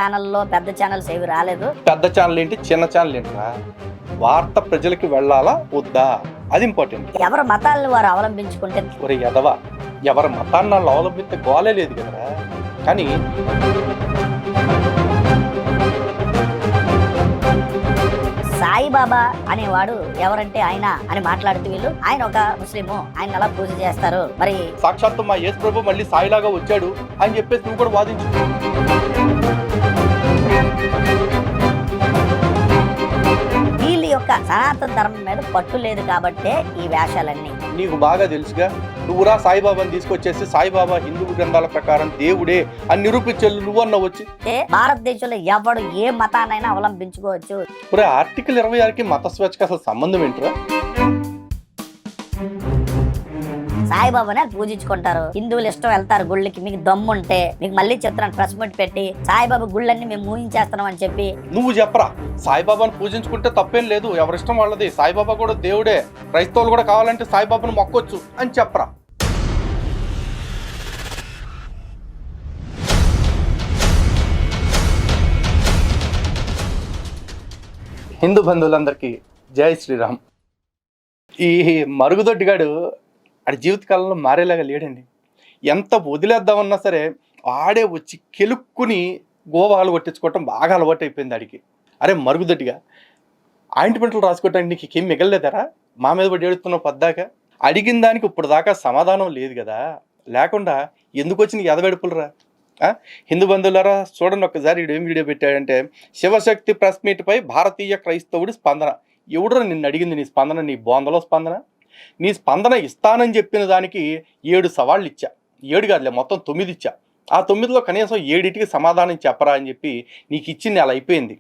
ఛానల్లో పెద్ద ఛానల్స్ ఏవి రాలేదు. పెద్ద ఛానల్ ఏంటి, చిన్న ఛానల్ ఏంట్రా? వార్త ప్రజలకి వెళ్ళాలా వద్దా, అది ఇంపార్టెంట్. ఎవరి మతాలను వారు అవలంబించుకుంటే ఒరే ఎదవా, ఎవరి మతాన్ని వాళ్ళు అవలంబిస్తే గోలే లేదు కదరా. కానీ సాయిబాబా అనేవాడు ఎవరంటే ఆయన అని మాట్లాడుతూ వీళ్ళు, ఆయన ఒక ముస్లిము, ఆయన అలా పూజ చేస్తారు. మరి సాక్షాత్తు మా యేసు ప్రభు మళ్ళీ సాయిలాగా వచ్చాడు అని చెప్పేసి నువ్వు కూడా వాదించు. వీళ్ళ యొక్క సనాతన ధర్మం మీద పట్టు లేదు కాబట్టే ఈ వేషాలన్నీ. నీకు బాగా తెలుసుగా, నువ్వురా సాయిబాబాని తీసుకొచ్చేసి సాయిబాబా హిందూ గ్రంథాల ప్రకారం దేవుడే అని నిరూపించలు నువ్వన్న వచ్చి. భారతదేశంలో ఎవడు ఏ మతాన్నైనా అవలంబించుకోవచ్చు. ఇప్పుడు ఆర్టికల్ 26కి మత స్వేచ్ఛకి అసలు సంబంధం ఏంట్రా? సాయిబాబాని పూజించుకుంటారు, హిందువులు ఇష్టం వెళ్తారు గుళ్ళకి. మీకు దమ్ము ఉంటే మీకు మళ్ళీ చెప్తున్నాను, ప్రెస్ మీట్ పెట్టి సాయిబాబా గుళ్ళన్నీ మేము ఊహించేస్తున్నాం అని చెప్పి నువ్వు చెప్పరా. సాయిబాబాను పూజించుకుంటే తప్పేం లేదు, ఎవరిష్టం వాళ్ళది. సాయిబాబా కూడా దేవుడే, క్రైస్తవులు కూడా కావాలంటే సాయిబాబాను మొక్కొచ్చు అని చెప్పరా. హిందూ బంధువులందరికీ జై శ్రీరామ్. ఈ మరుగుదొడ్డిగాడు ఆడి జీవితకాలంలో మారేలాగా లేడండి. ఎంత వదిలేద్దామన్నా సరే ఆడే వచ్చి కెలుక్కుని గోవాలు కొట్టించుకోవటం బాగా అలవాటు అయిపోయింది ఆడికి. అరే మరుగుదొడ్డిగా, ఆయింట్మెంట్లు రాసుకోవటానికి నీకు ఏం మిగలలేదరా? మా మీద పడి ఏడుస్తున్నావు పద్దాకా. అడిగిన దానికి ఇప్పుడు దాకా సమాధానం లేదు కదా, లేకుండా ఎందుకు వచ్చిన ఎదవెడుపులరా? హిందూ బంధువులారా చూడండి ఒక్కసారి. వీడు ఏం వీడియో పెట్టాడంటే, శివశక్తి ప్రెస్ మీట్పై భారతీయ క్రైస్తవుడి స్పందన. ఎవడరా నిన్ను అడిగింది నీ స్పందన? నీ బోందలో స్పందన. నీ స్పందన ఇస్తానని చెప్పిన దానికి 7 సవాళ్ళు ఇచ్చా. 7 కాదులే, మొత్తం 9 ఇచ్చా. ఆ 9లో కనీసం 7టికి సమాధానం చెప్పరా అని చెప్పి నీకు ఇచ్చింది అలా అయిపోయింది.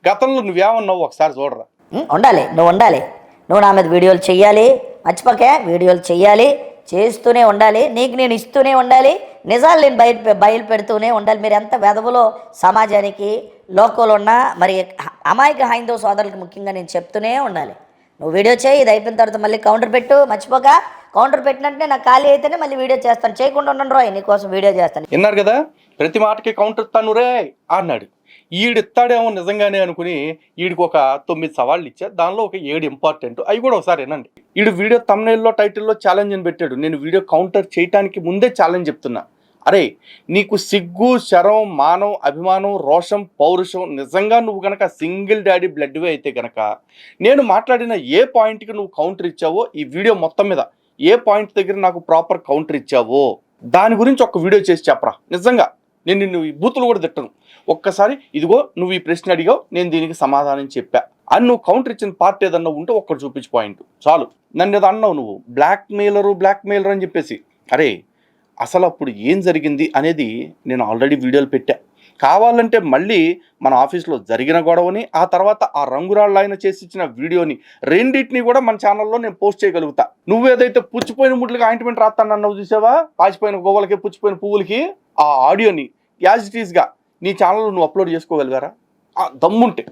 గతంలో నువ్వేమన్నావు ఒకసారి చూడరా. ఉండాలి, నువ్వు నా మీద వీడియోలు చెయ్యాలి, మర్చిపోకే. వీడియోలు చెయ్యాలి, చేస్తూనే ఉండాలి, నీకు నేను ఇస్తూనే ఉండాలి, నిజాలు నేను బయలు పెడుతూనే ఉండాలి. మీరు ఎంత వెధవులో సమాజానికి లోకంలో ఉన్న మరి అమాయక హైందవ సోదరులకు ముఖ్యంగా నేను చెప్తూనే ఉండాలి. నువ్వు వీడియో చేయి, ఇది అయిపోయిన తర్వాత మళ్ళీ కౌంటర్ పెట్టు, మర్చిపోక. కౌంటర్ పెట్టినట్టే నాకు ఖాళీ అయితేనే మళ్ళీ వీడియో చేస్తాను, చేయకుండా ఉండను రోయ్, నీకోసం వీడియో చేస్తాను. విన్నారు కదా, ప్రతి మాటకి కౌంటర్ ఇస్తాను రే అన్నాడు. ఈడిస్తాడేమో నిజంగానే అనుకుని ఈడికి ఒక 9 సవాళ్ళు ఇచ్చా. దానిలో ఒక 7 ఇంపార్టెంట్, అవి కూడా ఒకసారి వినండి. ఈడు వీడియో థంబ్నెయిల్లో టైటిల్లో ఛాలెంజ్ అని పెట్టాడు. నేను వీడియో కౌంటర్ చేయడానికి ముందే ఛాలెంజ్ చెప్తున్నా. అరే నీకు సిగ్గు, శరం, మానం, అభిమానం, రోషం, పౌరుషం నిజంగా నువ్వు గనక సింగిల్ డాడీ బ్లడ్వే అయితే గనక నేను మాట్లాడిన ఏ పాయింట్కి నువ్వు కౌంటర్ ఇచ్చావో, ఈ వీడియో మొత్తం మీద ఏ పాయింట్ దగ్గర నాకు ప్రాపర్ కౌంటర్ ఇచ్చావో దాని గురించి ఒక వీడియో చేసి చెప్పరా. నిజంగా నేను నిన్ను ఈ బూతులు కూడా తిట్టను. ఒక్కసారి ఇదిగో నువ్వు ఈ ప్రశ్న అడిగావు, నేను దీనికి సమాధానం చెప్పా అని నువ్వు కౌంటర్ ఇచ్చిన పార్ట్ ఏదన్నా ఉంటే ఒక్కటి చూపించి పాయింట్ చాలు. నన్ను ఏదో అన్నావు నువ్వు, బ్లాక్ మెయిలర్ అని చెప్పేసి. అరే అసలు అప్పుడు ఏం జరిగింది అనేది నేను ఆల్రెడీ వీడియోలు పెట్టా. కావాలంటే మళ్ళీ మన ఆఫీస్లో జరిగిన గొడవని, ఆ తర్వాత ఆ రంగురాళ్ళు ఆయన చేసి ఇచ్చిన వీడియోని, రెండింటిని కూడా మన ఛానల్లో నేను పోస్ట్ చేయగలుగుతా. నువ్వేదైతే పుచ్చిపోయిన ముడ్లకి ఆయింట్మెంట్ రాస్తానన్నావు చూసావా, పాచిపోయిన గోవలకి, పుచ్చిపోయిన పువ్వులకి, ఆ ఆడియోని యాజ్ ఇట్ ఈస్గా నీ ఛానల్లో నువ్వు అప్లోడ్ చేసుకోగలిగారా? దమ్ముంటే,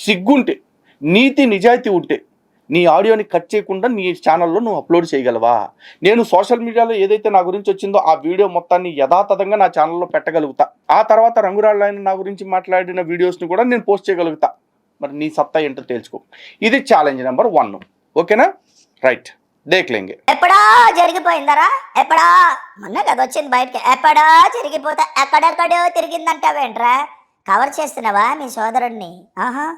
సిగ్గుంటే, నీతి నిజాయితీ ఉంటే నీ ఆడియోని కట్ చేయకుండా నీ ఛానల్లో నువ్వు అప్లోడ్ చేయగలవా? నేను సోషల్ మీడియాలో ఏదైతే నా గురించి వచ్చిందో ఆ వీడియో మొత్తాన్ని యథాతథంగా నా ఛానల్లో పెట్టగలుగుతా. ఆ తర్వాత రంగురాళ్ళు ఆయన నా గురించి మాట్లాడిన వీడియోస్ని కూడా నేను పోస్ట్ చేయగలుగుతా. మరి నీ సత్తా ఏంటో తెలుసుకో. ఇది ఛాలెంజ్ నెంబర్ 1. ఓకేనా? రైట్, దేఖ్లేంగే. ఎప్పుడా జరిగిపోయిందరా, ఎప్పుడా మొన్న కదా వచ్చింది బయటకి. ఎప్పుడా జరిగిపోతే ఎక్కడెక్కడో తిరిగిందంటావేంట్రా? కవర్ చేస్తున్నావా మీ సోదరుడిని? ఆహా,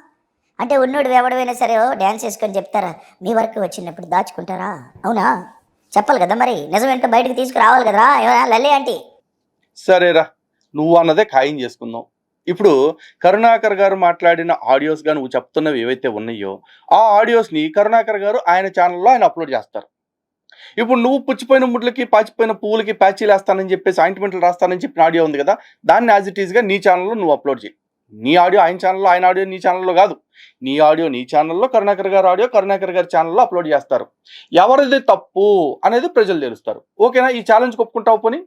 అంటే ఉన్నోడు ఎవడైనా సరే డ్యాన్స్ వేసుకొని చెప్తారా? మీ వరకు వచ్చినప్పుడు దాచుకుంటారా? అవునా, చెప్పాలి కదా మరి, నిజమేంటో బయటకు తీసుకురావాలి కదరా. ఏమైనా లల్లి ఆంటీ? సరేరా, నువ్వు అన్నదే ఖాయం చేసుకుందాం. ఇప్పుడు కరుణాకర్ గారు మాట్లాడిన ఆడియోస్గా నువ్వు చెప్తున్నవి ఏవైతే ఉన్నాయో ఆ ఆడియోస్ని కరుణాకర్ గారు ఆయన ఛానల్లో ఆయన అప్లోడ్ చేస్తారు. ఇప్పుడు నువ్వు పుచ్చిపోయిన ముడ్లకి, పాచిపోయిన పువ్వులకి ప్యాచీలు వేస్తానని చెప్పేసి, ఆయింట్మెంట్లు రాస్తానని చెప్పిన ఆడియో ఉంది కదా, దాన్ని యాజ్ ఇట్ ఈస్గా నీ ఛానల్లో నువ్వు అప్లోడ్ చేయి. నీ ఆడియో ఆయన ఛానల్లో, ఆయన ఆడియో నీ ఛానల్లో కాదు. నీ ఆడియో నీ ఛానల్లో, కరుణాకర్ గారు ఆడియో కరుణాకర్ గారి ఛానల్లో అప్లోడ్ చేస్తారు. ఎవరిది తప్పు అనేది ప్రజలు తెలుస్తారు. ఓకేనా? ఈ ఛాలెంజ్ ఒప్పుకుంటావు? పోనీ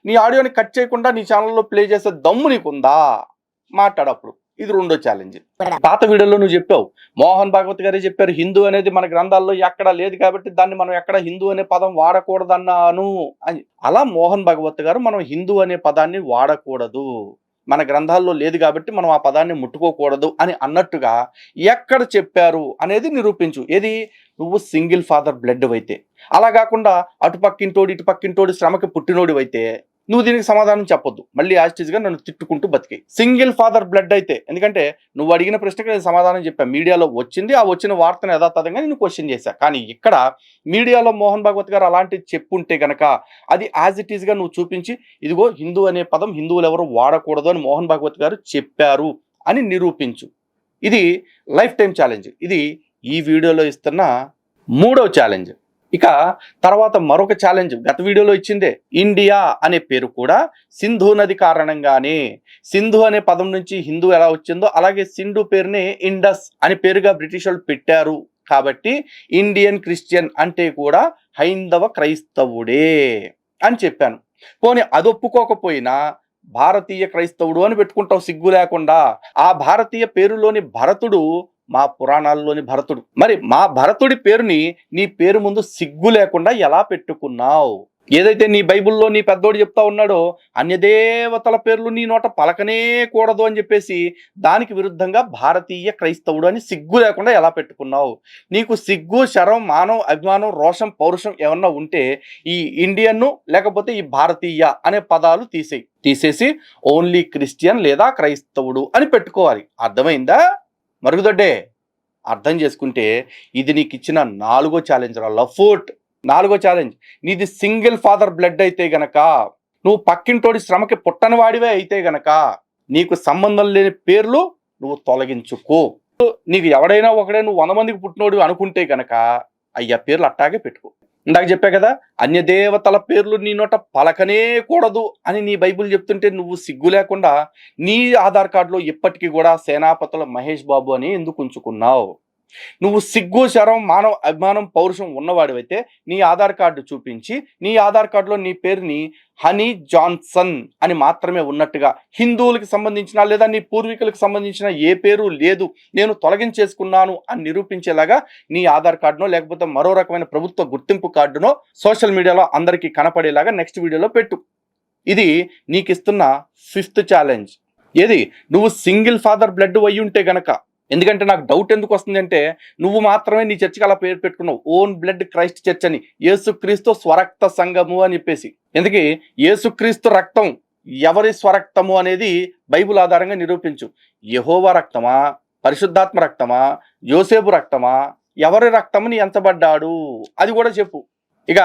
నీ ఆడియోని కట్ చేయకుండా నీ ఛానల్లో ప్లే చేసే దమ్ము నీకుందా? మాట్లాడప్పుడు. ఇది 2వ ఛాలెంజ్. పాత వీడియోలో నువ్వు చెప్పావు, మోహన్ భాగవత్ గారే చెప్పారు, హిందూ అనేది మన గ్రంథాల్లో ఎక్కడా లేదు కాబట్టి దాన్ని మనం ఎక్కడ హిందూ అనే పదం వాడకూడదన్నాను అని. అలా మోహన్ భాగవత్ గారు మనం హిందూ అనే పదాన్ని వాడకూడదు, మన గ్రంథాల్లో లేదు కాబట్టి మనం ఆ పదాన్ని ముట్టుకోకూడదు అని అన్నట్టుగా ఎక్కడ చెప్పారు అనేది నిరూపించు. ఏది? నువ్వు సింగిల్ ఫాదర్ బ్లడ్ అయితే. అలా కాకుండా అటుపక్కింటోడు ఇటుపక్కింటోడు శ్రమకి పుట్టినోడివైతే నువ్వు దీనికి సమాధానం చెప్పొద్దు. మళ్ళీ యాస్టిస్గా నన్ను తిట్టుకుంటూ బతికి. సింగిల్ ఫాదర్ బ్లడ్ అయితే, ఎందుకంటే నువ్వు అడిగిన ప్రశ్నకు నేను సమాధానం చెప్పాను. మీడియాలో వచ్చింది, ఆ వచ్చిన వార్తను యథాతథంగా నేను క్వశ్చన్ చేశా. కానీ ఇక్కడ మీడియాలో మోహన్ భాగవత్ గారు అలాంటిది చెప్పుంటే గనక అది యాజ్ ఇట్ ఈస్గా నువ్వు చూపించి, ఇదిగో హిందూ అనే పదం హిందువులు ఎవరు వాడకూడదు అని మోహన్ భాగవత్ గారు చెప్పారు అని నిరూపించు. ఇది లైఫ్ టైం ఛాలెంజ్. ఇది ఈ వీడియోలో ఇస్తున్న 3వ ఛాలెంజ్. ఇక తర్వాత మరొక ఛాలెంజ్ గత వీడియోలో ఇచ్చిందే. ఇండియా అనే పేరు కూడా సింధు నది కారణంగానే, సింధు అనే పదం నుంచి హిందూ ఎలా వచ్చిందో అలాగే సింధు పేరునే ఇండస్ అని పేరుగా బ్రిటిష్ వాళ్ళు పెట్టారు. కాబట్టి ఇండియన్ క్రిస్టియన్ అంటే కూడా హైందవ క్రైస్తవుడే అని చెప్పాను. పోనీ అది ఒప్పుకోకపోయినా భారతీయ క్రైస్తవుడు అని పెట్టుకుంటావు సిగ్గు లేకుండా. ఆ భారతీయ పేరులోని భరతుడు మా పురాణాల్లోని భరతుడు. మరి మా భరతుడి పేరుని నీ పేరు ముందు సిగ్గు లేకుండా ఎలా పెట్టుకున్నావు? ఏదైతే నీ బైబిల్లో నీ పెద్దోడు చెప్తా ఉన్నాడో అన్యదేవతల పేర్లు నీ నోట పలకనే కూడదు అని చెప్పేసి దానికి విరుద్ధంగా భారతీయ క్రైస్తవుడు అని సిగ్గు లేకుండా ఎలా పెట్టుకున్నావు? నీకు సిగ్గు, శరం, మానం, అభిమానం, రోషం, పౌరుషం ఏమన్నా ఉంటే ఈ ఇండియన్ లేకపోతే ఈ భారతీయ అనే పదాలు తీసేసి ఓన్లీ క్రిస్టియన్ లేదా క్రైస్తవుడు అని పెట్టుకోవాలి. అర్థమైందా మరుగుదొడ్డే? అర్థం చేసుకుంటే ఇది నీకు ఇచ్చిన 4వ ఛాలెంజ్ రా లఫూట్. 4వ ఛాలెంజ్. నీది సింగిల్ ఫాదర్ బ్లడ్ అయితే గనక, నువ్వు పక్కింటోడి శ్రమకి పుట్టని వాడివే అయితే గనక నీకు సంబంధం లేని పేర్లు నువ్వు తొలగించుకో. నీకు ఎవడైనా ఒకడే నువ్వు 100 మందికి పుట్టినోడు అనుకుంటే గనక అయ్యా పేర్లు అట్టాగే పెట్టుకో. ఇందాక చెప్పా కదా, అన్యదేవతల పేర్లు నీ నోట పలకనే కూడదు అని నీ బైబిల్ చెప్తుంటే నువ్వు సిగ్గు లేకుండా నీ ఆధార్ కార్డులో ఇప్పటికీ కూడా సేనాపతుల మహేష్ బాబు అని ఎందుకు ఉంచుకున్నావు? నువ్వు సిగ్గు, శరం, మానవ అభిమానం, పౌరుషం ఉన్నవాడివైతే నీ ఆధార్ కార్డు చూపించి నీ ఆధార్ కార్డులో నీ పేరుని హనీ జాన్సన్ అని మాత్రమే ఉన్నట్టుగా, హిందువులకు సంబంధించిన లేదా నీ పూర్వీకులకు సంబంధించిన ఏ పేరు లేదు నేను తొలగించేసుకున్నాను అని నిరూపించేలాగా నీ ఆధార్ కార్డునో లేకపోతే మరో రకమైన ప్రభుత్వ గుర్తింపు కార్డునో సోషల్ మీడియాలో అందరికీ కనపడేలాగా నెక్స్ట్ వీడియోలో పెట్టు. ఇది నీకు ఇస్తున్న 5th ఛాలెంజ్. ఏది? నువ్వు సింగిల్ ఫాదర్ బ్లడ్ అయ్యి ఉంటే గనక. ఎందుకంటే నాకు డౌట్ ఎందుకు వస్తుంది అంటే, నువ్వు మాత్రమే నీ చర్చికి అలా పేరు పెట్టుకున్నావు, ఓన్ బ్లడ్ క్రైస్ట్ చర్చ్ అని, యేసుక్రీస్తు స్వరక్త సంఘము అని చెప్పేసి. ఎందుకు యేసుక్రీస్తు రక్తం ఎవరి స్వరక్తము అనేది బైబిల్ ఆధారంగా నిరూపించు. యెహోవా రక్తమా, పరిశుద్ధాత్మ రక్తమా, యోసేపు రక్తమా, ఎవరి రక్తముని ఎంచబడ్డాడు అది కూడా చెప్పు. ఇక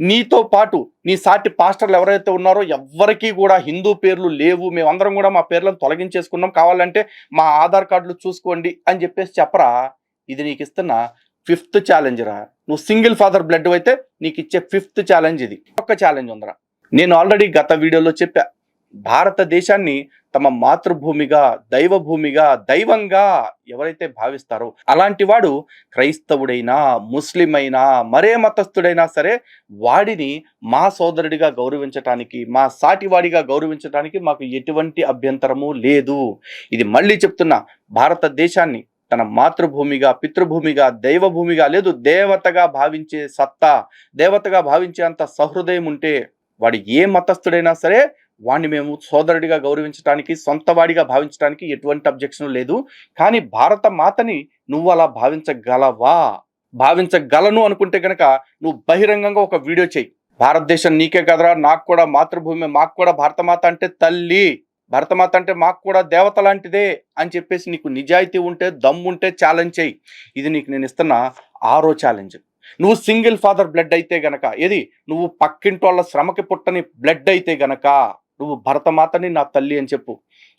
నీతో పాటు నీ సాటి పాస్టర్లు ఎవరైతే ఉన్నారో ఎవ్వరికీ కూడా హిందూ పేర్లు లేవు, మేమందరం కూడా మా పేర్లను తొలగించేసుకున్నాం, కావాలంటే మా ఆధార్ కార్డులు చూసుకోండి అని చెప్పేసి చెప్పరా. ఇది నీకు ఇస్తున్న 5th ఛాలెంజ్ రా. నువ్వు సింగిల్ ఫాదర్ బ్లడ్ అయితే నీకు ఇచ్చే 5th ఛాలెంజ్ ఇది. ఒక్క ఛాలెంజ్ ఉందిరా. నేను ఆల్రెడీ గత వీడియోలో చెప్పా, భారతదేశాన్ని తమ మాతృభూమిగా, దైవభూమిగా, దైవంగా ఎవరైతే భావిస్తారో అలాంటి వాడు క్రైస్తవుడైనా, ముస్లిం అయినా, మరే మతస్థుడైనా సరే వాడిని మా సోదరుడిగా గౌరవించటానికి, మా సాటివాడిగా గౌరవించటానికి మాకు ఎటువంటి అభ్యంతరము లేదు. ఇది మళ్ళీ చెప్తున్నా, భారతదేశాన్ని తన మాతృభూమిగా, పితృభూమిగా, దైవభూమిగా, లేదు దేవతగా భావించే సత్తా, దేవతగా భావించే అంత సహృదయం ఉంటే వాడు ఏ మతస్థుడైనా సరే వాడిని మేము సోదరుడిగా గౌరవించడానికి, సొంత వాడిగా భావించడానికి ఎటువంటి అబ్జెక్షన్ లేదు. కానీ భారత మాతని నువ్వు అలా భావించగలవా? భావించగలను అనుకుంటే కనుక నువ్వు బహిరంగంగా ఒక వీడియో చేయి. భారతదేశం నీకే కదరా, నాకు కూడా మాతృభూమి, మాకు కూడా భారతమాత అంటే తల్లి, భరతమాత అంటే మాకు కూడా దేవత లాంటిదే అని చెప్పేసి నీకు నిజాయితీ ఉంటే, దమ్ముంటే ఛాలెంజ్ చేయి. ఇది నీకు నేను ఇస్తున్న 6వ ఛాలెంజ్. నువ్వు సింగిల్ ఫాదర్ బ్లడ్ అయితే గనక, ఏది నువ్వు పక్కింటోళ్ళ శ్రమకి పుట్టని బ్లడ్ అయితే గనక నువ్వు భరతమాతని నా తల్లి అని చెప్పు.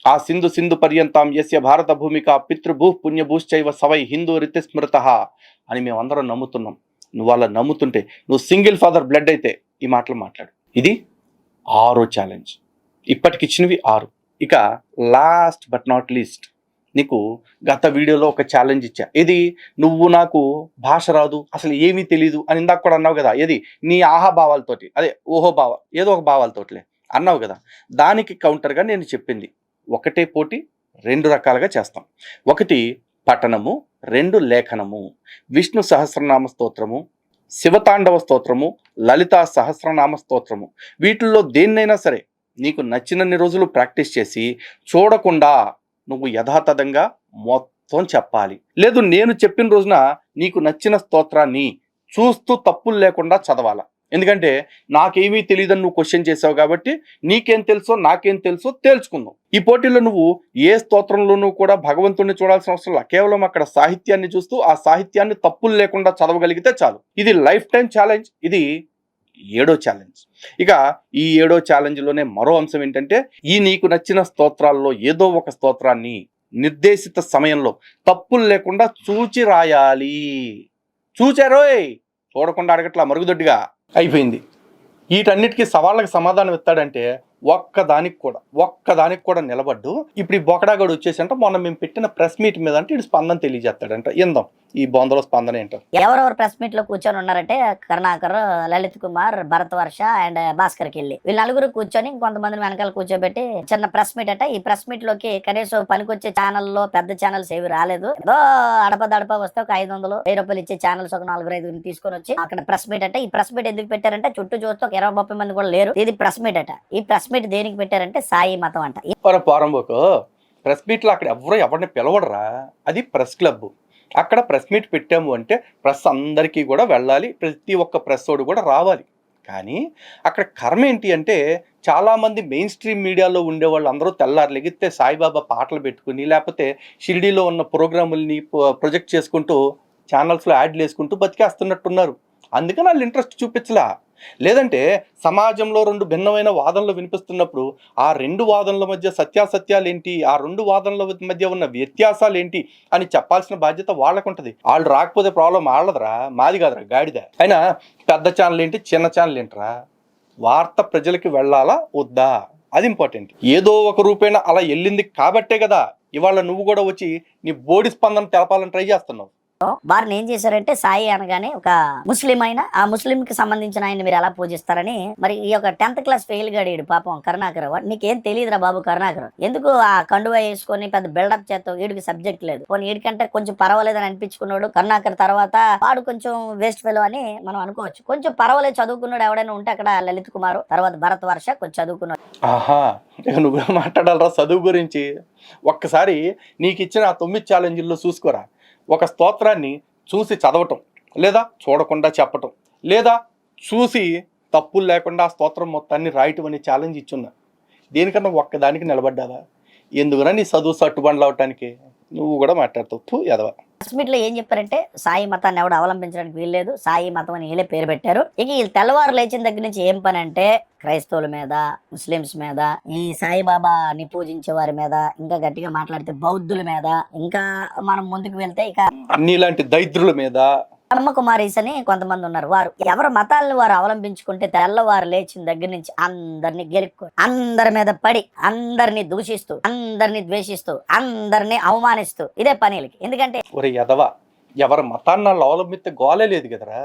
ఆ సింధు పర్యంతం యస్య భారత భూమిక పితృభూ పుణ్యభూశ్చైవ సవై హిందూ రీతి స్మృత అని మేమందరం నమ్ముతున్నాం. నువ్వు అలా నమ్ముతుంటే, నువ్వు సింగిల్ ఫాదర్ బ్లడ్ అయితే ఈ మాటలు మాట్లాడు. ఇది 6వ ఛాలెంజ్. ఇప్పటికిచ్చినవి 6. ఇక లాస్ట్ బట్ నాట్ లీస్ట్, నీకు గత వీడియోలో ఒక ఛాలెంజ్ ఇచ్చా. ఇది నువ్వు నాకు భాష రాదు, అసలు ఏమీ తెలీదు అని ఇందాక కూడా అన్నావు కదా. ఏది నీ ఆహాభావాలతోటి, అదే ఓహో భావ ఏదో ఒక భావాలతోటిలే అన్నావు కదా. దానికి కౌంటర్గా నేను చెప్పింది, ఒకటే పోటీ 2 రకాలుగా చేస్తాం. ఒకటి పఠనము, 2 లేఖనము. విష్ణు సహస్రనామ స్తోత్రము, శివతాండవ స్తోత్రము, లలితా సహస్రనామ స్తోత్రము. వీటిల్లో దేన్నైనా సరే నీకు నచ్చినన్ని రోజులు ప్రాక్టీస్ చేసి చూడకుండా నువ్వు యథాతథంగా మొత్తం చెప్పాలి. లేదు నేను చెప్పిన రోజున నీకు నచ్చిన స్తోత్రాన్ని చూస్తూ తప్పులు లేకుండా చదవాల. ఎందుకంటే నాకేమీ తెలియదని నువ్వు క్వశ్చన్ చేసావు కాబట్టి నీకేం తెలుసో నాకేం తెలుసో తేల్చుకుందాం. ఈ పోటీలో నువ్వు ఏ స్తోత్రంలోనూ కూడా భగవంతుడిని చూడాల్సిన అవసరం లేదు. కేవలం అక్కడ సాహిత్యాన్ని చూస్తూ ఆ సాహిత్యాన్ని తప్పులు లేకుండా చదవగలిగితే చాలు. ఇది లైఫ్ టైం ఛాలెంజ్. ఇది 7వ ఛాలెంజ్. ఇక ఈ 7వ ఛాలెంజ్లోనే మరో అంశం ఏంటంటే ఈ నీకు నచ్చిన స్తోత్రాల్లో ఏదో ఒక స్తోత్రాన్ని నిర్దేశిత సమయంలో తప్పులు లేకుండా చూచి రాయాలి. చూచారోయ్, చూడకుండా అడగట్లా మరుగుదొడ్డిగా అయిపోయింది. వీటన్నిటికీ సవాళ్ళకి సమాధానం ఇస్తాడంటే ఒక్కదానికి కూడా నిలబడ్డు. ఇప్పుడు ఈ బొకడాగడు వచ్చేసంటే మొన్న మేము పెట్టిన ప్రెస్ మీట్ మీద అంటే ఇటు స్పందన తెలియజేస్తాడంట. ఇందాం ఈ బొందలో స్పందన ఏంటో. ఎవరెవరు ప్రెస్ మీట్ లో కూర్చొని ఉన్నారంటే కరుణాకర్, లలిత్ కుమార్, భరత్ వర్ష అండ్ భాస్కర్ కిల్లి, వీళ్ళు నలుగురు కూర్చొని కొంతమందిని వెనకాల కూర్చోబెట్టి చిన్న ప్రెస్ మీట్ అట. ఈ ప్రెస్ మీట్ లోకి కనీసం పనికొచ్చే ఛానల్లో పెద్ద ఛానల్స్ ఏవి రాలేదు. ఏదో అడప వస్తే ఒక 500, 1000 రూపాయలు ఇచ్చే ఛానల్స్ ఒక 4-5 తీసుకొని వచ్చి అక్కడ ప్రెస్ మీట్ అంటే. ఈ ప్రెస్ మీట్ ఎందుకు పెట్టారంటే చుట్టూ చూస్తే ఒక 20-30 మంది కూడా లేరు. ఇది ప్రెస్ మీట్ అట. ఈ ప్రెస్ మీట్ దేనికి పెట్టారంటే సాయి మతం అంట. పోరంబోకు ప్రెస్ మీట్ లో అక్కడ ఎవరిని పిలవడరా, అది ప్రెస్ క్లబ్. అక్కడ ప్రెస్ మీట్ పెట్టాము అంటే ప్రెస్ అందరికీ కూడా వెళ్ళాలి, ప్రతి ఒక్క ప్రెస్ వాడు కూడా రావాలి. కానీ అక్కడ కర్మ ఏంటి అంటే చాలామంది మెయిన్ స్ట్రీమ్ మీడియాలో ఉండేవాళ్ళు అందరూ తెల్లారు లెగిస్తే సాయిబాబా పాటలు పెట్టుకుని లేకపోతే షిరిడీలో ఉన్న ప్రోగ్రాముల్ని ప్రొజెక్ట్ చేసుకుంటూ ఛానల్స్లో యాడ్లు వేసుకుంటూ బతికేస్తున్నట్టున్నారు. అందుకని వాళ్ళు ఇంట్రెస్ట్ చూపించలా. లేదంటే సమాజంలో 2 భిన్నమైన వాదనలు వినిపిస్తున్నప్పుడు ఆ 2 వాదనల మధ్య సత్యాసత్యాలు ఏంటి, ఆ 2 వాదనల మధ్య ఉన్న వ్యత్యాసాలు ఏంటి అని చెప్పాల్సిన బాధ్యత వాళ్ళకుంటది. వాళ్ళు రాకపోతే ప్రాబ్లం వాళ్ళదరా, మాది కాదురా గాడిద. అయినా పెద్ద ఛానల్ ఏంటి చిన్న ఛానల్ ఏంటరా, వార్త ప్రజలకి వెళ్ళాలా వద్దా అది ఇంపార్టెంట్. ఏదో ఒక రూపేణ అలా వెళ్ళింది కాబట్టే కదా ఇవాళ నువ్వు కూడా వచ్చి నీ బోడి స్పందన తెలపాలని ట్రై చేస్తున్నావు. వారిని ఏం చేశారంటే సాయి అనగానే ఒక ముస్లిం అయినా ఆ ముస్లిం కి సంబంధించిన ఆయన మీరు ఎలా పూజిస్తారని. మరి ఈ యొక్క 10th క్లాస్ ఫెయిల్ గాడు పాపం కరుణాకర్, నీకేం తెలియదురా బాబు కరుణాకర్, ఎందుకు ఆ కండువా వేసుకొని పెద్ద బిల్డప్ చేస్తావు, వీడికి సబ్జెక్ట్ లేదు, పోనీ వీడికంటే కొంచెం పర్వాలేదని అనిపించుకున్నాడు కరుణాకర్. తర్వాత వాడు కొంచెం వేస్ట్ ఫెలో అని మనం అనుకోవచ్చు. కొంచెం పర్వాలేదు చదువుకున్నాడు ఎవడైనా ఉంటే అక్కడ లలిత్ కుమార్, తర్వాత భరత్ వర్ష కొంచెం చదువుకున్నాడు. ఆహా, నువ్వు మాట్లాడాలరా చదువు గురించి. ఒక్కసారి నీకు ఇచ్చిన ఆ 9 ఛాలెంజ్ల్లో చూసుకోరా. ఒక స్తోత్రాన్ని చూసి చదవటం, లేదా చూడకుండా చెప్పటం, లేదా చూసి తప్పులు లేకుండా ఆ స్తోత్రం మొత్తాన్ని రాయటం అనే ఛాలెంజ్ ఇచ్చున్నా. దేనికన్నా ఒక్కదానికి నిలబడ్డావా? ఎందుకున్నా నీ చదువు సట్టుబండ్లు అవటానికి నువ్వు కూడా మాట్లాడుతావు ఎదవా. కశ్మీర్ లో ఏం చెప్పారంటే సాయి మతాన్ని ఎవడు అవలంబించడానికి వీల్లేదు, సాయి మతం అని వీళ్ళే పేరు పెట్టారు. ఇక ఈ తెల్లవారు లేచిన దగ్గర నుంచి ఏం పని అంటే క్రైస్తవుల మీద, ముస్లిమ్స్ మీద, ఈ సాయిబాబాని పూజించే వారి మీద, ఇంకా గట్టిగా మాట్లాడితే బౌద్ధుల మీద, ఇంకా మనం ముందుకు వెళ్తే ఇక నీలాంటి దైద్రుల మీద, బ్రహ్మకుమారీస్ అని కొంతమంది ఉన్నారు. వారు ఎవరు మతాలను వారు అవలంబించుకుంటే తెల్లవారు లేచిన దగ్గర నుంచి అందరిని గెలుక్కు, అందరి మీద పడి, అందరిని దూషిస్తూ, అందరిని ద్వేషిస్తూ, అందరిని అవమానిస్తూ ఇదే పనిలకి. ఎందుకంటే ఒరే ఎదవా, ఎవరి మతాన్ని వాళ్ళు అవలంబిస్తే గోలే లేదు కదరా.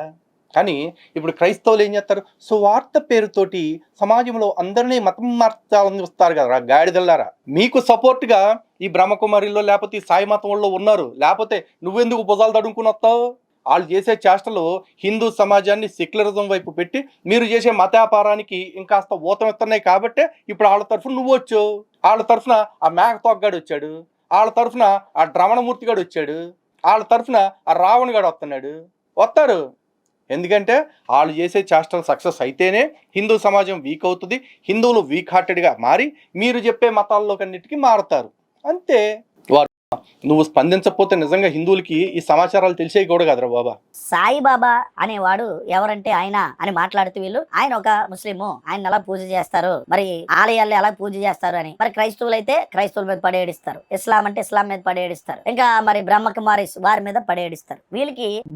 కానీ ఇప్పుడు క్రైస్తవులు ఏం చేస్తారు, సువార్త పేరుతోటి సమాజంలో అందరినీ మతం మార్చాలని వస్తారు కదరా గాడిదల్లారా. మీకు సపోర్ట్గా ఈ బ్రహ్మకుమారిలో లేకపోతే ఈ సాయి మతం వాళ్ళు ఉన్నారు, లేకపోతే నువ్వెందుకు భుజాలు తడుముకుని వస్తావు? వాళ్ళు చేసే చేష్టలు హిందూ సమాజాన్ని సెక్యులరిజం వైపు పెట్టి మీరు చేసే మతాపారానికి ఇంకాస్త ఊతమెత్తున్నాయి కాబట్టే ఇప్పుడు వాళ్ళ తరఫున నువ్వు వచ్చావు. వాళ్ళ తరఫున ఆ మేకతోగ్గాడు వచ్చాడు, వాళ్ళ తరఫున ఆ ద్రవణమూర్తిగాడు వచ్చాడు, వాళ్ళ తరఫున ఆ రావణగాడు వస్తారు. ఎందుకంటే వాళ్ళు చేసే చేష్టలు సక్సెస్ అయితేనే హిందూ సమాజం వీక్ అవుతుంది, హిందువులు వీక్ హార్టెడ్గా మారి మీరు చెప్పే మతాల్లోకన్నిటికీ మారుతారు. అంతే. నువ్వు స్పందించకపోతే నిజంగా హిందువులకి ఈ సమాచారాలు తెలిసేవి కూడా కదరా బాబా. సాయిబాబా అనేవాడు ఎవరంటే ఆయన అని మాట్లాడుతూ వీళ్ళు, ఆయన ఒక ముస్లిము, ఆయన ఎలా పూజ చేస్తారు, మరి ఆలయాల్లో ఎలా పూజ చేస్తారు అని. మరి క్రైస్తవులు అయితే క్రైస్తవుల మీద పడేడిస్తారు, ఇస్లాం అంటే ఇస్లాం మీద పడేడిస్తారు, ఇంకా మరి బ్రహ్మకుమారీస్ వారి మీద పడేడిస్తారు.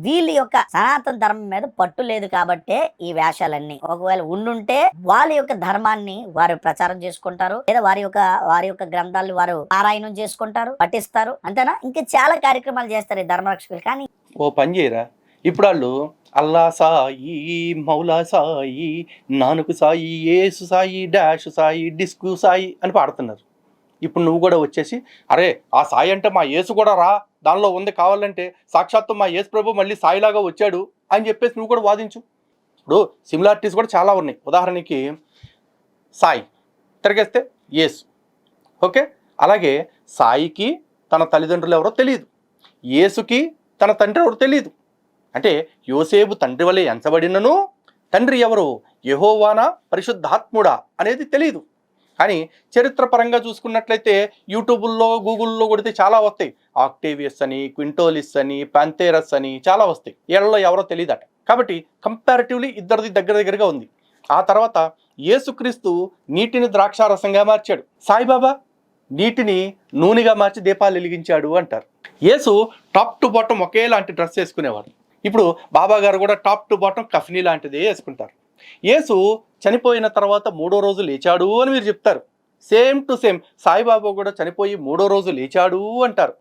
వీళ్ళ యొక్క సనాతన ధర్మం మీద పట్టు లేదు కాబట్టే ఈ వేషాలన్నీ. ఒకవేళ ఉండుంటే వాళ్ళ యొక్క ధర్మాన్ని వారు ప్రచారం చేసుకుంటారు, లేదా వారి యొక్క గ్రంథాలను వారు పారాయణం చేసుకుంటారు, పఠిస్తారు, అంతేనా. ఇంకా చాలా కార్యక్రమాలు చేస్తారు ఈ ధర్మరక్షకులు. కానీ ఓ పని చేయరా, ఇప్పుడు వాళ్ళు అల్లా సాయి, మౌలా సాయి, నానుకు సాయి, యేసు సాయి, డాష్ సాయి, డిస్కు సాయి అని పాడుతున్నారు. ఇప్పుడు నువ్వు కూడా వచ్చేసి అరే ఆ సాయి అంటే మా యేసు కూడా రా, దానిలో ఉంది, కావాలంటే సాక్షాత్తు మా యేసు ప్రభు మళ్ళీ సాయిలాగా వచ్చాడు అని చెప్పేసి నువ్వు కూడా వాదించు. ఇప్పుడు సిమిలారిటీస్ కూడా చాలా ఉన్నాయి. ఉదాహరణకి సాయి తిరగేస్తే యేసు. ఓకే, అలాగే సాయికి తన తల్లిదండ్రులు ఎవరో తెలియదు, యేసుకి తన తండ్రి ఎవరో తెలియదు. అంటే యోసేపు తండ్రి వలె ఎంచబడినను తండ్రి ఎవరు, యెహోవానా పరిశుద్ధాత్ముడా అనేది తెలియదు. కానీ చరిత్రపరంగా చూసుకున్నట్లయితే యూట్యూబుల్లో గూగుల్లో కొడితే చాలా వస్తాయి. ఆక్టేవియస్ అని, క్వింటోలిస్ అని, పాంథేరస్ అని చాలా వస్తాయి. వీళ్ళలో ఎవరో తెలియదట. కాబట్టి కంపారిటివ్లీ ఇద్దరిది దగ్గరగా ఉంది. ఆ తర్వాత యేసుక్రీస్తు నీటిని ద్రాక్షారసంగా మార్చాడు, సాయిబాబా నీటిని నూనెగా మార్చి దీపాలు వెలిగించాడు అంటారు. యేసు టాప్ టు బాటం ఒకేలాంటి డ్రెస్ వేసుకునేవాడు. ఇప్పుడు బాబా గారు కూడా టాప్ టు బాటం కఫ్నీ లాంటిదే వేసుకుంటారు. యేసు చనిపోయిన తర్వాత 3వ రోజు లేచాడు అని మీరు చెప్తారు. సేమ్ టు సేమ్ సాయిబాబా కూడా చనిపోయి 3వ రోజు లేచాడు అంటారు.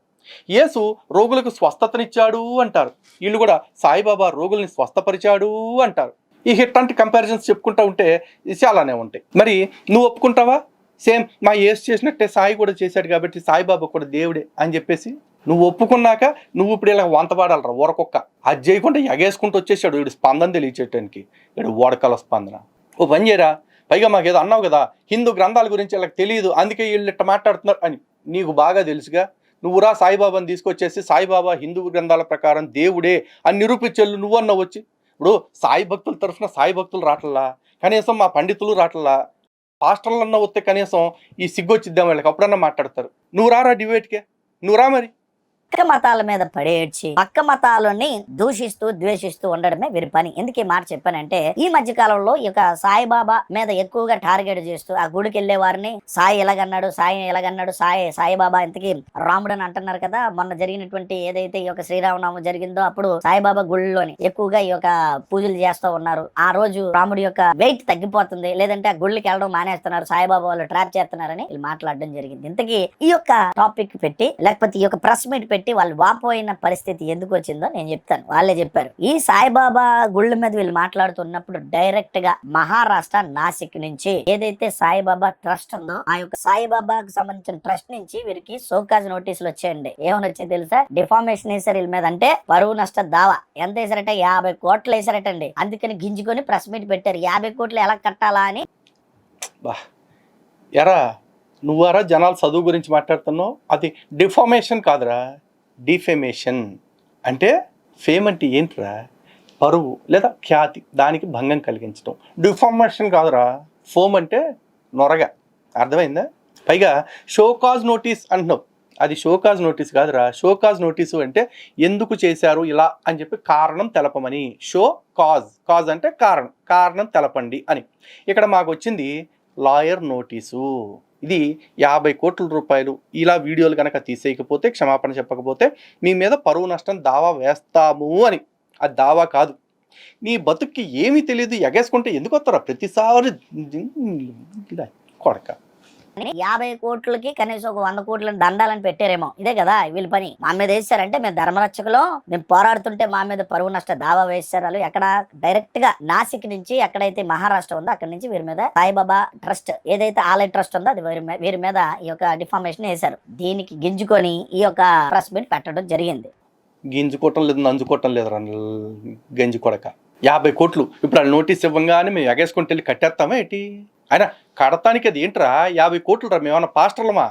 యేసు రోగులకు స్వస్థతనిచ్చాడు అంటారు. వీళ్ళు కూడా సాయిబాబా రోగుల్ని స్వస్థపరిచాడు అంటారు. ఈ ఇట్లాంటి కంపారిజన్స్ చెప్పుకుంటూ ఉంటే చాలానే ఉంటాయి. మరి నువ్వు ఒప్పుకుంటావా? సేమ్ మా యేసు చేసినట్టే సాయి కూడా చేశాడు కాబట్టి సాయిబాబా కూడా దేవుడే అని చెప్పేసి నువ్వు ఒప్పుకున్నాక నువ్వు ఇప్పుడు ఇలా వంతపాడాలరా ఊరకొక్క. అది చేయకుండా ఎగేసుకుంటూ వచ్చేసాడు వీడు స్పందన తెలియచేయటానికి, వీడు ఓడకల స్పందన. ఓ పని చేయరా, పైగా మాకేదో అన్నావు కదా హిందూ గ్రంథాల గురించి వీళ్ళకి తెలియదు అందుకే వీళ్ళు ఇట్ట మాట్లాడుతున్నారు అని. నీకు బాగా తెలుసుగా. నువ్వురా సాయిబాబాని తీసుకొచ్చేసి సాయిబాబా హిందూ గ్రంథాల ప్రకారం దేవుడే అని నిరూపించెళ్ళు నువ్వు అన్నావు వచ్చి. ఇప్పుడు సాయి భక్తుల తరఫున సాయి భక్తులు రావట్లా, కనీసం మా పండితులు రావట్లా, పాస్టర్లు అన్న వస్తే కనీసం ఈ సిగ్గొచ్చిద్దాం వీళ్ళకి అప్పుడన్నా మాట్లాడతారు. నువ్వు రారా డిబేట్కే, నువ్వు రా మరి. పక్క మతాల మీద పడేడ్చి పక్క మతాలని దూషిస్తూ ద్వేషిస్తూ ఉండడమే వీరి పని. ఎందుకు ఈ మాట చెప్పానంటే ఈ మధ్య కాలంలో ఈ యొక్క సాయిబాబా మీద ఎక్కువగా టార్గెట్ చేస్తూ ఆ గుడికి వెళ్లే వారిని సాయి ఎలాగన్నాడు, సాయి ఎలాగన్నాడు, సాయిబాబా ఇంతకీ రాముడు అని అంటున్నారు కదా. మొన్న జరిగినటువంటి ఏదైతే ఈ యొక్క శ్రీరామనవమి జరిగిందో అప్పుడు సాయిబాబా గుళ్ళలోని ఎక్కువగా ఈ యొక్క పూజలు చేస్తూ ఉన్నారు. ఆ రోజు రాముడి యొక్క వెయిట్ తగ్గిపోతుంది, లేదంటే ఆ గుళ్ళకి వెళ్ళడం మానేస్తున్నారు, సాయిబాబా వాళ్ళు ట్రాప్ చేస్తున్నారని వీళ్ళు మాట్లాడడం జరిగింది. ఇంతకీ ఈ యొక్క టాపిక్ పెట్టి లేకపోతే ఈ యొక్క ప్రెస్ మీట్ పెట్టి వాళ్ళు వాపోయిన పరిస్థితి ఎందుకు వచ్చిందో నేను చెప్తాను. వాళ్ళే చెప్పారు. ఈ సాయిబాబా గుళ్ళ మీద వీళ్ళు మాట్లాడుతున్నప్పుడు డైరెక్ట్ గా మహారాష్ట్ర నాసిక్ నుంచి ఏదైతే సాయిబాబా ట్రస్ట్ ఉందో ఆ యొక్క సాయిబాబాకు సంబంధించిన ట్రస్ట్ నుంచి వీరికి సోకాజ్ నోటీసులు వచ్చాయండి. ఏమని వచ్చాయి తెలుసా? డిఫామేషన్ వేసారు వీళ్ళ మీద. అంటే పరువు నష్ట దావా ఎంత వేసారట, 50 కోట్లు వేసారటండి. అందుకని గింజుకొని ప్రెస్ మీట్ పెట్టారు. 50 కోట్లు ఎలా కట్టాలా అని. ఎరా నువ్వారా జనాలు చదువు గురించి మాట్లాడుతున్నావు? అది డిఫామేషన్ కాదురా, డిఫెమేషన్. అంటే ఫేమ్ అంటే ఏంట్రా? పరువు లేదా ఖ్యాతి, దానికి భంగం కలిగించడం. డిఫామేషన్ కాదురా, ఫోమ్ అంటే నొరగా. అర్థమైందా? పైగా షోకాజ్ నోటీస్ అంటున్నావు, అది షోకాజ్ నోటీస్ కాదురా. షోకాజ్ నోటీసు అంటే ఎందుకు చేశారు ఇలా అని చెప్పి కారణం తెలపమని. షో కాజ్ అంటే కారణం తెలపండి అని. ఇక్కడ మాకు వచ్చింది లాయర్ నోటీసు. ఇది 50 కోట్ల రూపాయలు ఇలా వీడియోలు కనుక తీసేయకపోతే, క్షమాపణ చెప్పకపోతే మీ మీద పరువు నష్టం దావా వేస్తాము అని. అది దావా కాదు. నీ బతుక్కి ఏమీ తెలియదు, ఎగేసుకుంటే ఎందుకు వస్తారా ప్రతిసారి కొడక. 50 కోట్లకి కనీసం ఒక 100 కోట్లను దండాలని పెట్టారేమో. ఇదే కదా వీళ్ళ పని. మా మీద వేస్తారంటే మేము ధర్మరక్షకులు, మేము పోరాడుతుంటే మా మీద పరువు నష్ట దావా వేస్తారు. వాళ్ళు ఎక్కడ డైరెక్ట్ గా నాసిక్ నుంచి ఎక్కడైతే మహారాష్ట్ర ఉందో అక్కడ నుంచి వీరి మీద సాయిబాబా ట్రస్ట్ ఏదైతే ఆలయ ట్రస్ట్ ఉందో అది వీరి మీద ఈ యొక్క డిఫామేషన్ వేశారు. దీనికి గింజుకొని ఈ యొక్క ప్రెస్ మీట్ పెట్టడం జరిగింది. గింజుకోవటం లేదు, నంజుకోవటం లేదు రా గంజి కొడక. 50 కోట్లు ఇప్పుడు వాళ్ళు నోటీస్ ఇవ్వంగానే మేము ఎగేసుకుంటే వెళ్ళి కట్టేస్తామా ఏంటి? అయినా కడతానికి అది ఏంట్రా 50 కోట్లు రా? మేమన్నా పాస్టర్లమా?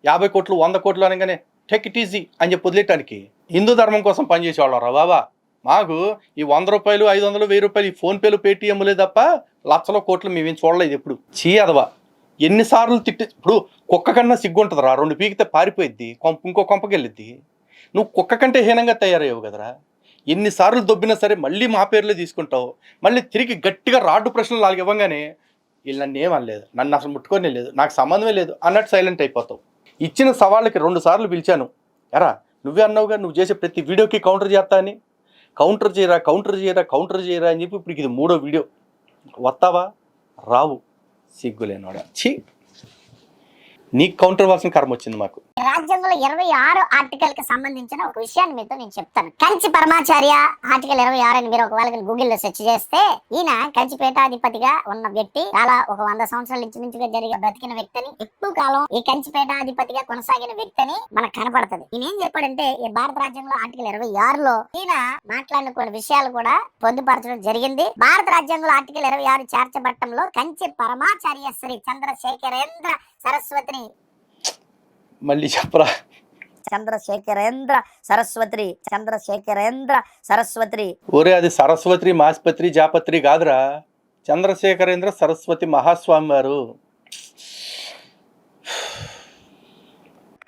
50 కోట్లు 100 కోట్లు అనగానే టేక్ ఇట్ ఈజీ అని చెప్పి వదిలేయటానికి హిందూ ధర్మం కోసం పనిచేసేవాళ్ళం రా బాబా. మాకు ఈ 100 రూపాయలు 500 1000 రూపాయలు ఈ ఫోన్పేలు పేటీఎంలే తప్ప లక్షల కోట్లు మేమేం చూడలేదు ఎప్పుడు. అదవా ఎన్నిసార్లు ఇప్పుడు కుక్క కన్నా సిగ్గుంటుంది రా, 2 పీకితే పారిపోయిద్ది, ఇంకో కొంపకి వెళ్ళిద్ది. నువ్వు కుక్క కంటే హీనంగా తయారయ్యావు కదరా. ఎన్నిసార్లు దొబ్బినా సరే మళ్ళీ మా పేర్లే తీసుకుంటావు. మళ్ళీ తిరిగి గట్టిగా రాడ్డు ప్రశ్నలు 4 ఇవ్వగానే వీళ్ళు నన్ను ఏమనలేదు, నన్ను అసలు ముట్టుకొనే లేదు, నాకు సంబంధమే లేదు అన్నట్టు సైలెంట్ అయిపోతావు. ఇచ్చిన సవాళ్ళకి 2 సార్లు పిలిచాను. ఎరా నువ్వే అన్నావుగా నువ్వు చేసే ప్రతి వీడియోకి కౌంటర్ చేస్తా అని. కౌంటర్ చేయరా అని చెప్పి ఇప్పుడు ఇది 3వ వీడియో. వస్తావా? రావు, సిగ్గులేనోడా. నీకు కౌంటర్ ఇవ్వాల్సిన కర్మ వచ్చింది మాకు. రాజ్యాంగంలో 26 ఆర్టికల్ కి సంబంధించిన ఒక విషయాన్ని మీతో నేను చెప్తాను. కంచి పరమాచార్య ఆర్టికల్ 26 అని మీరు ఒకవేళ గూగుల్లో సెర్చ్ చేస్తే ఈయన కంచి పీఠాధిపతిగా ఉన్న వ్యక్తి, చాలా ఒక 100 సంవత్సరాల ఇంచుమించుగా జరిగి బ్రతికిన వ్యక్తిని, ఎక్కువ కాలం ఈ కంచి పీఠాధిపతిగా కొనసాగిన వ్యక్తిని మనకు కనపడుతుంది. ఈయన ఏం చెప్పాడంటే ఈ భారత రాజ్యాంగంలో ఆర్టికల్ 26లో ఈయన మాట్లాడిన కొన్ని విషయాలు కూడా పొందుపరచడం జరిగింది. భారత రాజ్యాంగంలో ఆర్టికల్ 26 చేర్చబట్టంలో కంచి పరమాచార్య శ్రీ చంద్రశేఖరేంద్ర సరస్వతిని, మళ్ళీ చెప్పరా? చంద్రశేఖరేంద్ర సరస్వతి. ఒరే అది సరస్వతి మాస్పత్రి జాపత్రి కాదురా, చంద్రశేఖరేంద్ర సరస్వతి మహాస్వామి వారు.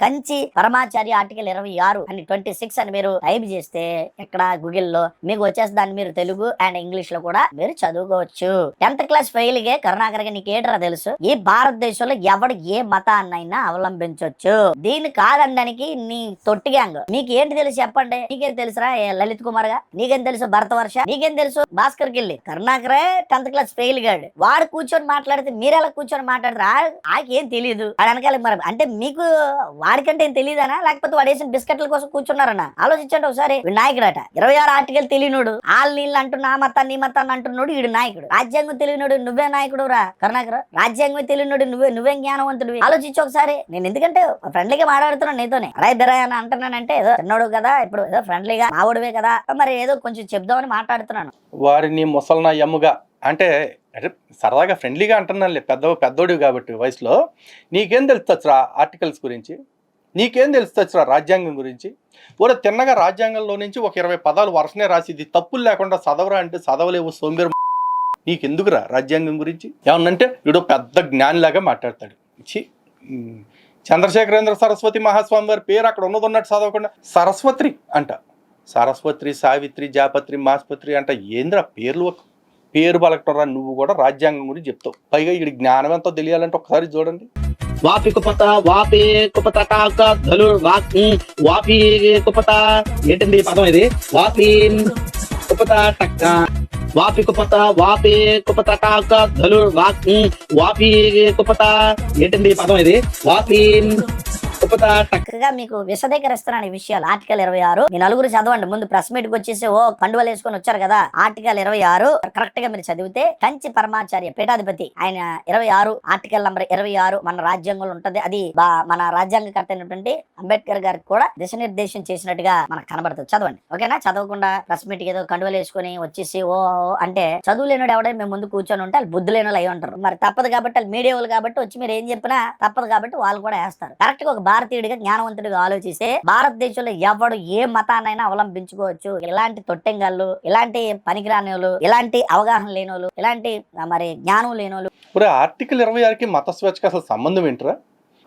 కంచి పరమాచార్య ఆర్టికల్ 26 అని 26 అని మీరు టైప్ చేస్తే ఇక్కడ గూగుల్లో మీకు వచ్చేసి దాన్ని మీరు తెలుగు అండ్ ఇంగ్లీష్ లో కూడా మీరు చదువుకోవచ్చు. 10th క్లాస్ ఫెయిల్ గే కరుణాకర్ నీకేటరా తెలుసు? ఈ భారతదేశంలో ఎవడు ఏ మతాన్నైనా అవలంబించవచ్చు. దీన్ని కాదనడానికి నీ తొట్టి గ్యాంగ్ మీకు ఏంటి తెలుసు చెప్పండి? నీకేం తెలుసురా లలిత్ కుమార్ గా? నీకేం తెలుసు భరతవర్ష? నీకేం తెలుసు భాస్కర్ గిల్లి? కరుణాకరే 10th క్లాస్ ఫెయిల్ గాడు. వాడు కూర్చొని మాట్లాడితే మీరెలా కూర్చొని మాట్లాడతారా? ఆకేం తెలియదు. అది వెనకాల మరి అంటే మీకు వాడికంటే ఏం తెలియదనా, లేకపోతే వాడు వేసిన బిస్కెట్ల కోసం కూర్చున్నారన్నా? ఆలోచించండి ఒకసారి. నాయకుడట 26 ఆర్టికల్ తెలియనుడు, ఆళ్ళు నీళ్ళు అంటున్నా మతాన్ని అంటున్నాడు వీడు నాయకుడు. రాజ్యాంగం తెలియనుడు నువ్వే నాయకుడు రా కరుణాకర్. రాజ్యాంగం తెలియనుడు నువ్వేం జ్ఞానవంతుడు? ఆలోచించు ఒకసారి. నేను ఎందుకంటే ఫ్రెండ్లీగా మాట్లాడుతున్నాను నీతోనే. అరాయ్ బిరాయ్ అని అంటున్నానంటే ఏదో చిన్నోడు కదా, ఇప్పుడు ఏదో ఫ్రెండ్లీగా మావుడివే కదా, మరి ఏదో కొంచెం చెప్దామని మాట్లాడుతున్నాను. వారిని ముసల్నా ఎమ్ముగా అంటే సరదాగా ఫ్రెండ్లీగా అంటున్నానులే, పెద్దోడివి కాబట్టి వయసులో. నీకేం తెలుస్తచ్చురా ఆర్టికల్స్ గురించి? నీకేం తెలుస్తచ్చురా రాజ్యాంగం గురించి? ఊరే తిన్నగా రాజ్యాంగంలో నుంచి ఒక 20 పదాలు వరుసనే రాసి ఇది తప్పులు లేకుండా చదవరా అంటే చదవలేవు సోంబేరు. నీకెందుకురా రాజ్యాంగం గురించి? ఏమన్నంటే వీడు పెద్ద జ్ఞానిలాగా మాట్లాడతాడు. చంద్రశేఖరేంద్ర సరస్వతి మహాస్వామి వారి పేరు అక్కడ ఉన్నదన్నట్టు చదవకుండా సరస్వతి అంట. సరస్వతి, సావిత్రి, జాపత్రి, మాస్పత్రి అంట. ఏంద్రా పేరు పలకటరా? నువ్వు కూడా రాజ్యాంగం గురించి చెప్తావు. పైగా ఈ జ్ఞానం ఎంతో తెలియాలంటే ఒకసారి చూడండి. వాపి కుపత వాపే కుపత కాక ధలుర్ వాపి కుపత ఏంటండి పదం ఇది? వాపి కుపత టక్క వాపి కుపత వాపే కుపత కాక ధలుర్ వాపి కుపత ఏంటండి పదం ఇది? వాపి చక్కగా మీకు విశదీకరిస్తున్నాను ఈ విషయాలు. ఆర్టికల్ 26 మీ నలుగురు చదవండి. ముందు ప్రెస్ మీట్ కి వచ్చేసి కండువలు వేసుకొని వచ్చారు కదా. ఆర్టికల్ 26 కరెక్ట్ గా మీరు చదివితే కంచి పరమాచార్య పీఠాధిపతి ఆయన 26 ఆర్టికల్ నంబర్ 26 మన రాజ్యాంగంలో ఉంటది. అది మన రాజ్యాంగకర్త అయినటువంటి అంబేద్కర్ గారికి కూడా దిశనిర్దేశం చేసినట్టుగా మనకు కనబడుతుంది. చదవండి ఓకేనా? చదవకుండా ప్రెస్ మీట్ ఏదో కండువలు వేసుకొని వచ్చేసి అంటే చదువు లేనుడు ఎవడై మేము ముందు కూర్చొని ఉంటే వాళ్ళు బుద్ధి లేని అయి ఉంటారు. మరి తప్పదు కాబట్టి వాళ్ళు మీడియా వాళ్ళు కాబట్టి వచ్చి మీరు ఏం చెప్పినా తప్పదు కాబట్టి వాళ్ళు కూడా వేస్తారు. కరెక్ట్ గా ఒక భారతీయుడిగా జ్ఞానవంతుడిగా ఆలోచిస్తే భారతదేశంలో ఎవడు ఏ మతాన్నైనా అవలంబించుకోవచ్చు. ఇలాంటి తొట్టెంగాళ్ళు, ఇలాంటి పనికిరానోళ్ళు, ఇలాంటి అవగాహన లేనోళ్ళు, ఇలాంటి మరి జ్ఞానం లేనోళ్ళు. ఆర్టికల్ 26కి మత స్వేచ్ఛకి అసలు సంబంధం ఏంట్రా?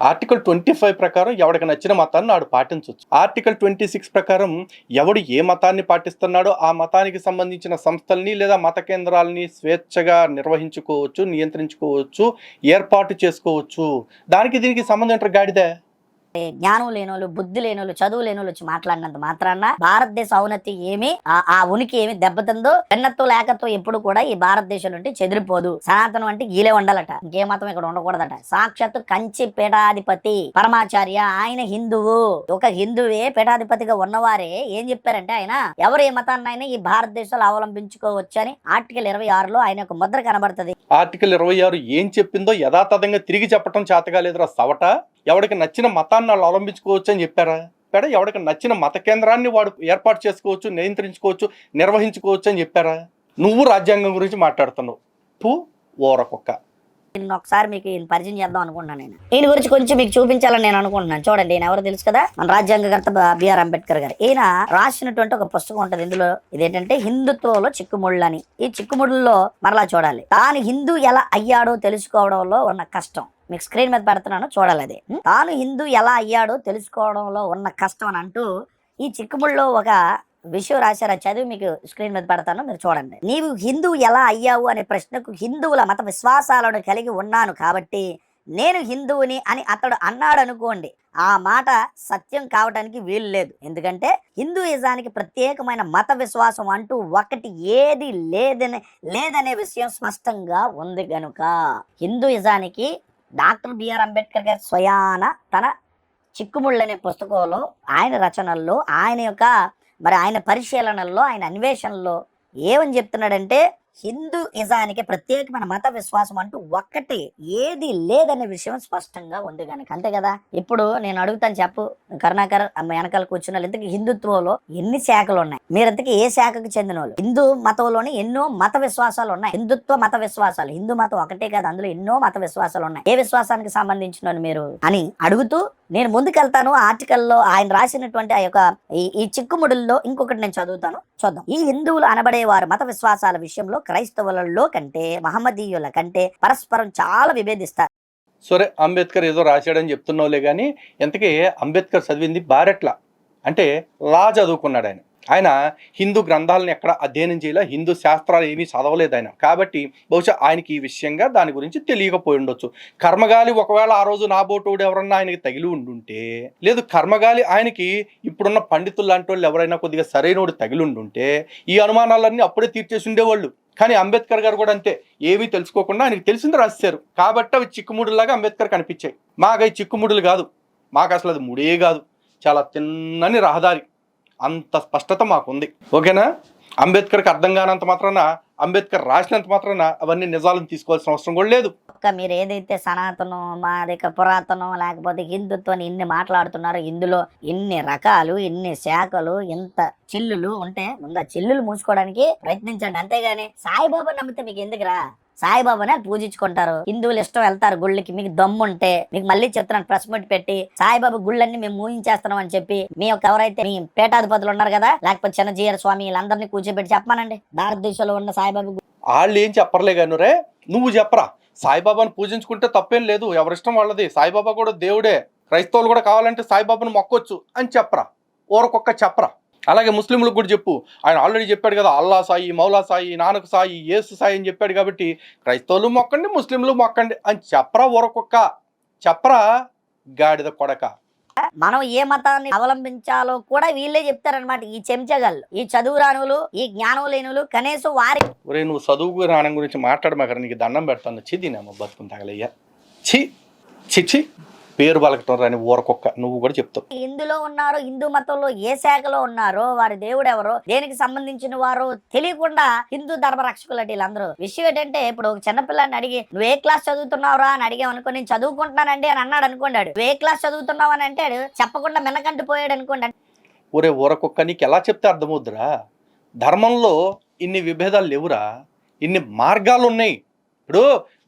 ఆర్టికల్ 25 ప్రకారం ఎవడికి నచ్చిన మతాన్ని ఆడు పాటించవచ్చు. ఆర్టికల్ 26 ప్రకారం ఎవడు ఏ మతాన్ని పాటిస్తున్నాడో ఆ మతానికి సంబంధించిన సంస్థల్ని లేదా మత కేంద్రాలని స్వేచ్ఛగా నిర్వహించుకోవచ్చు, నియంత్రించుకోవచ్చు, ఏర్పాటు చేసుకోవచ్చు. దానికి దీనికి సంబంధం ఏంటారు గాడిదే? జ్ఞానం లేనోళ్ళు, బుద్ధి లేనోళ్ళు, చదువు లేనోళ్ళు వచ్చి మాట్లాడినంత మాత్రాన భారతదేశ ఔన్నతి ఏమి ఆ ఉనికి ఏమి దెబ్బతిందో, వెన్నతో లేకతో ఎప్పుడు కూడా ఈ భారతదేశం నుండి చెదిరిపోదు. సనాతనం అంటే గీలే ఉండాలట, ఇంకే మతం ఇక్కడ ఉండకూడదట. సాక్షాత్తు కంచి పీఠాధిపతి పరమాచార్య ఆయన హిందువు. ఒక హిందువే పీఠాధిపతిగా ఉన్నవారే ఏం చెప్పారంటే ఆయన ఎవరు ఏ మతాన్నైనా ఈ భారతదేశంలో అవలంబించుకోవచ్చు అని ఆర్టికల్ 26లో ఆయన ఒక ముద్ర కనబడుతుంది. ఆర్టికల్ 26 ఏం చెప్పిందో యథాతథంగా తిరిగి చెప్పడం చేతగాలేదురా సవట. ఎవడికి నచ్చిన మతాన్ని వాళ్ళు అవలంబించుకోవచ్చు అని చెప్పారా? ఎవడికి నచ్చిన మత కేంద్రాన్ని వాడు ఏర్పాటు చేసుకోవచ్చు, నియంత్రించుకోవచ్చు, నిర్వహించుకోవచ్చు అని చెప్పారా? నువ్వు రాజ్యాంగం గురించి మాట్లాడుతున్నావు. ఓరకొక్క. ఒకసారి మీకు పరిచయం చేద్దాం అనుకుంటున్నాను. నేను ఈయన గురించి కొంచెం మీకు చూపించాలని నేను అనుకుంటున్నాను. చూడండి, ఈయన ఎవరు తెలుసు కదా, మన రాజ్యాంగకర్త బిఆర్ అంబేద్కర్ గారు. ఈయన రాసినటువంటి ఒక పుస్తకం ఉంటది. ఇందులో ఇదేంటంటే హిందుత్వంలో చిక్కుముళ్ళు అని. ఈ చిక్కుముళ్ళలో మరలా చూడాలి, తాను హిందూ ఎలా అయ్యాడో తెలుసుకోవడంలో ఉన్న కష్టం. మీకు స్క్రీన్ మీద పెడుతున్నాను చూడాలి. అది తాను హిందూ ఎలా అయ్యాడో తెలుసుకోవడంలో ఉన్న కష్టం అని అంటూ ఈ చిక్కుముళ్ళలో ఒక విషయం రాశారు. చదివి మీకు స్క్రీన్ మీద పెడతాను, మీరు చూడండి. నీవు హిందూ ఎలా అయ్యావు అనే ప్రశ్నకు హిందువుల మత విశ్వాసాలను కలిగి ఉన్నాను కాబట్టి నేను హిందువుని అని అతడు అన్నాడు అనుకోండి, ఆ మాట సత్యం కావడానికి వీలు లేదు. ఎందుకంటే హిందూయిజానికి ప్రత్యేకమైన మత విశ్వాసం అంటూ ఒకటి ఏది లేదనే విషయం స్పష్టంగా ఉంది గనుక హిందూయిజానికి డాక్టర్ బిఆర్ అంబేద్కర్ గారి స్వయాన తన చిక్కుముళ్ళు అనే పుస్తకంలో ఆయన రచనల్లో ఆయన యొక్క మరి ఆయన పరిశీలనల్లో ఆయన అన్వేషణలో ఏమని చెప్తున్నాడంటే హిందూయిజానికి ప్రత్యేకమైన మత విశ్వాసం అంటూ ఒక్కటి ఏది లేదనే విషయం స్పష్టంగా ఉంది కనుక అంతే కదా. ఇప్పుడు నేను అడుగుతాను, చెప్పు కరుణాకర్ వెనకాల కూర్చున్న వాళ్ళు, ఇంతకీ హిందుత్వంలో ఎన్ని శాఖలు ఉన్నాయి? మీరంతకీ ఏ శాఖకు చెందిన వాళ్ళు? హిందూ మతంలోని ఎన్నో మత విశ్వాసాలు ఉన్నాయి, హిందుత్వ మత విశ్వాసాలు. హిందూ మతం ఒకటే కాదు, అందులో ఎన్నో మత విశ్వాసాలు ఉన్నాయి. ఏ విశ్వాసానికి సంబంధించిన వాళ్ళు మీరు అని అడుగుతూ నేను ముందుకెళ్తాను. ఆర్టికల్లో ఆయన రాసినటువంటి ఆ యొక్క ఈ చిక్కుముడుల్లో ఇంకొకటి నేను చదువుతాను, చూద్దాం. ఈ హిందువులు అనబడేవారు మత విశ్వాసాల విషయంలో క్రైస్తవులలో కంటే మహమ్మదీయుల కంటే పరస్పరం చాలా విభేదిస్తారు. సరే, అంబేద్కర్ ఏదో రాశాడని చెప్తున్నావులే కానీ ఇంతకీ అంబేద్కర్ చదివింది బారెట్లా అంటే లా చదువుకున్నాడు ఆయన. ఆయన హిందూ గ్రంథాలను ఎక్కడ అధ్యయనం చేయలే, హిందూ శాస్త్రాలు ఏమీ చదవలేదు ఆయన. కాబట్టి బహుశా ఆయనకి ఈ విషయంగా దాని గురించి తెలియకపోయి ఉండొచ్చు. కర్మగాలి ఒకవేళ ఆ రోజు నాబోటోడు ఎవరన్నా ఆయనకి తగిలి ఉండుంటే, లేదు కర్మగాలి ఆయనకి ఇప్పుడున్న పండితులు లాంటి వాళ్ళు ఎవరైనా కొద్దిగా సరైనోడు తగిలి ఉండుంటే ఈ అనుమానాలన్నీ అప్పుడే తీర్చేసి ఉండేవాళ్ళు. కానీ అంబేద్కర్ గారు కూడా అంతే, ఏమీ తెలుసుకోకుండా ఆయనకి తెలిసింది రాశారు. కాబట్టి అవి చిక్కుముడులాగా అంబేద్కర్ కనిపించాయి. మాకు అవి చిక్కుముడులు కాదు, మాకు అసలు అది ముడే కాదు, చాలా తిన్నని రహదారి, అంత స్పష్టత మాకుంది. ఓకేనా? అంబేద్కర్కి అర్థం కానంత మాత్రాన, అంబేద్కర్ రాసినంత మాత్రాన అవన్నీ నిజాలను తీసుకోవాల్సిన అవసరం కూడా లేదు. మీరు ఏదైతే సనాతనం, మాది పురాతనం, లేకపోతే హిందుత్వం ఇన్ని మాట్లాడుతున్నారో, ఇందులో ఇన్ని రకాలు, ఇన్ని శాఖలు, ఇంత చిల్లులు ఉంటే ముందు ఆ చిల్లులు మూసుకోవడానికి ప్రయత్నించండి. అంతేగాని సాయిబాబా నమ్మితే మీకు ఎందుకురా? సాయిబాబానే పూజించుకుంటారు, హిందువులు ఇష్టం వెళ్తారు గుళ్ళకి. మీకు దమ్ముంటే మీకు మళ్ళీ చెప్తున్నాను, ప్రెస్ మీట్ పెట్టి సాయిబాబా గుళ్ళన్నీ మేము మూయించేస్తున్నాం అని చెప్పి మీ యొక్క ఎవరైతే మీ పీఠాధిపతులు ఉన్నారు కదా, లేకపోతే చిన్నజీయర్ స్వామి, వీళ్ళందరినీ కూర్చోబెట్టి చెప్పమానండి భారతదేశంలో ఉన్న సాయిబాబా. వాళ్ళు ఏం చెప్పర్లే కానీ రే, నువ్వు చెప్పరా. సాయిబాబాను పూజించుకుంటే తప్పేం లేదు, ఎవరిష్టం వాళ్ళది. సాయిబాబా కూడా దేవుడే, క్రైస్తవులు కూడా కావాలంటే సాయిబాబాను మొక్కొచ్చు అని చెప్పరా, ఊరకొక్క చెప్పరా. అలాగే ముస్లింలకు కూడా చెప్పు, ఆయన ఆల్రెడీ చెప్పాడు కదా, అల్లా సాయి, మౌలా సాయి, నానక్ సాయి, యేసు సాయి అని చెప్పాడు. కాబట్టి క్రైస్తవులు మొక్కండి, ముస్లింలు మొక్కండి అని చెప్పరా, ఊరకొక్క చెప్పరా, గాడిద కొడక. మనం ఏ మతాన్ని అవలంబించాలో కూడా వీళ్ళే చెప్తారనమాట. ఈ చెంచగాళ్ళు, ఈ చదువు రానులు, ఈ జ్ఞానం లేనులు, కనీసం వారి ఒరే నువ్వు చదువు రానం గురించి మాట్లాడమాకరా, నీకు దండం పెడతాను. చిదినేమో బతుకుని తగలయ్యా, చి పేరు పలకటం రాని ఊరకొక్క నువ్వు కూడా చెప్తావు. ఇందులో ఉన్నారు, హిందూ మతంలో ఏ శాఖలో ఉన్నారో, వారి దేవుడు ఎవరో, దేనికి సంబంధించిన వారో తెలియకుండా హిందూ ధర్మ రక్షకులు అంటే వీళ్ళందరూ. విషయం ఏంటంటే, ఇప్పుడు ఒక చిన్నపిల్లాన్ని అడిగి నువ్వు ఏ క్లాస్ చదువుతున్నావురా అని అడిగాం అనుకో, నేను చదువుకుంటున్నానండి అని అన్నాడు అనుకోండి, నువ్వు ఏ క్లాస్ చదువుతున్నావు అని అంటాడు, చెప్పకుండా మిన్నకంటూ పోయాడు అనుకోండి. ఒరే ఊరకొక్క, నీకు ఎలా చెప్తే అర్థమవుద్దురా? ధర్మంలో ఇన్ని విభేదాలు లేవురా, ఇన్ని మార్గాలు ఉన్నాయి. ఇప్పుడు